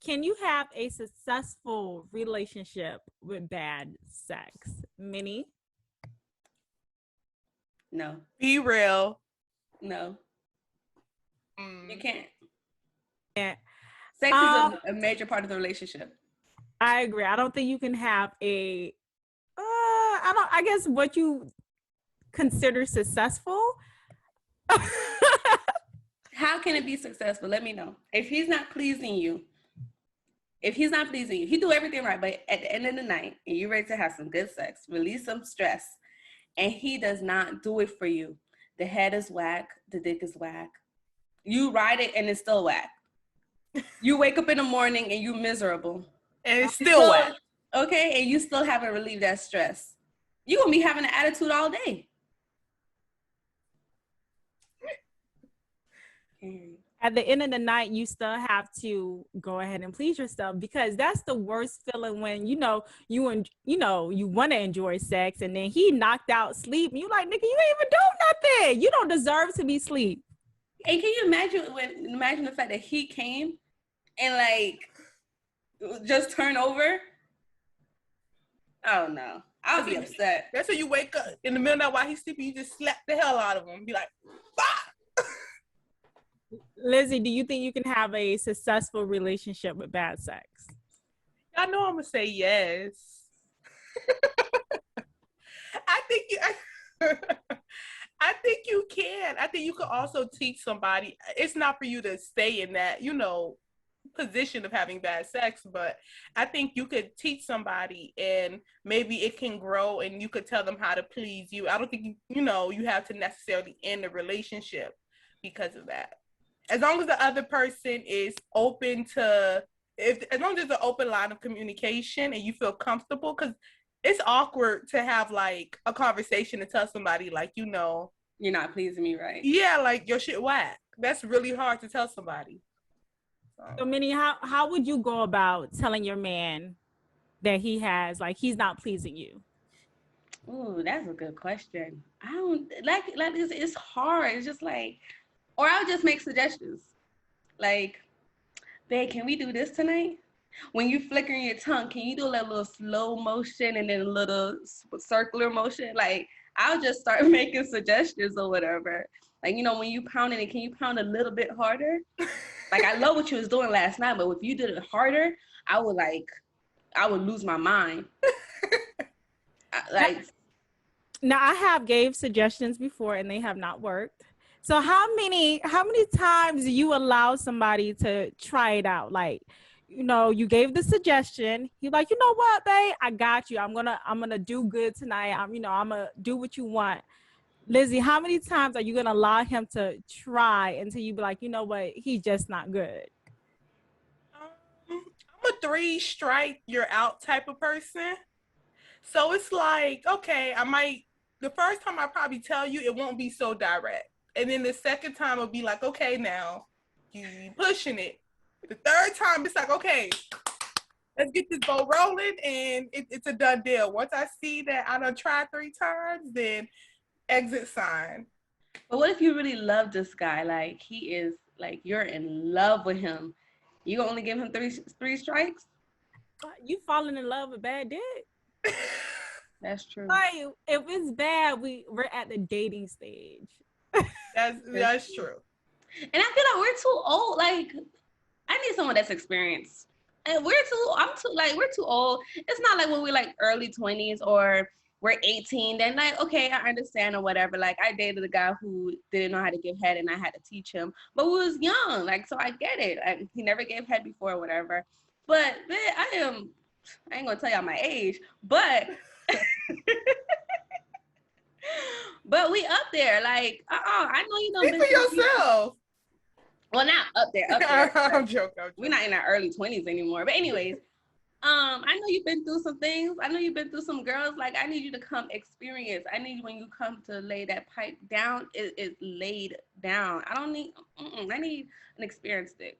Can you have a successful relationship with bad sex? Minnie? No. Be real. No. You can't. Yeah. Sex is a major part of the relationship. I agree. I don't think you can have a I guess what you consider successful. How can it be successful? Let me know. If he's not pleasing you, he do everything right, but at the end of the night, and you're ready to have some good sex, release some stress, and he does not do it for you, the head is whack, the dick is whack. You ride it and it's still whack. You wake up in the morning and you miserable. And it's still whack. Okay, and you still haven't relieved that stress. You're going to be having an attitude all day. At the end of the night, you still have to go ahead and please yourself, because that's the worst feeling when, you want to enjoy sex and then he knocked out sleep. And you like, nigga, you ain't even do nothing. You don't deserve to be asleep. And can you imagine the fact that he came and like just turn over? Oh no, I would be upset. That's when you wake up in the middle of the night while he's sleeping, you just slap the hell out of him. Be like, bah! Lizzie, do you think you can have a successful relationship with bad sex? I know I'm gonna say yes. I think you can. I think you can also teach somebody. It's not for you to stay in that, position of having bad sex, but I think you could teach somebody and maybe it can grow and you could tell them how to please you. I don't think you have to necessarily end the relationship because of that. As long as the other person is open to, as long as there's an open line of communication and you feel comfortable, because it's awkward to have like a conversation and tell somebody like, you're not pleasing me, right? Yeah, like your shit whack. That's really hard to tell somebody. So Minnie, how would you go about telling your man that he's not pleasing you? Ooh, that's a good question. I don't like it's hard. It's just like, or I'll just make suggestions. Like, babe, can we do this tonight? When you flickering your tongue, can you do a little slow motion and then a little circular motion? Like, I'll just start making suggestions or whatever. Like, when you pounding it, can you pound a little bit harder? Like, I love what you was doing last night, but if you did it harder, I would lose my mind. Now I have gave suggestions before and they have not worked. So how many times do you allow somebody to try it out? Like, you gave the suggestion. You're like, you know what, babe? I got you. I'm gonna do good tonight. I'm gonna do what you want. Lizzie, how many times are you gonna allow him to try until you be like, you know what, he's just not good? I'm a 3-strike, you're out type of person. So it's like, okay, the first time I probably tell you, it won't be so direct. And then the second time it'll be like, okay, now you pushing it. The third time it's like, okay, let's get this boat rolling and it's a done deal. Once I see that I done tried 3 times, then exit sign. But what if you really love this guy? Like, he is, like, you're in love with him. You only give him three strikes? You falling in love with bad dick? That's true. Like, if it's bad, we're at the dating stage. That's true. And I feel like we're too old. Like, I need someone that's experienced. And we're too old. It's not like when we're like early 20s or we're 18, then like, okay, I understand or whatever. Like, I dated a guy who didn't know how to give head and I had to teach him. But we was young, like, so I get it. He never gave head before or whatever. But man, I ain't gonna tell y'all my age, but but we up there. Like, I know you don't. Speak for yourself. Well, not up there. I'm joking. We're not in our early 20s anymore. But anyways, I know you've been through some things. I know you've been through some girls. Like, I need you to come experience. I need when you come to lay that pipe down, it's laid down. I don't need, I need an experienced dick.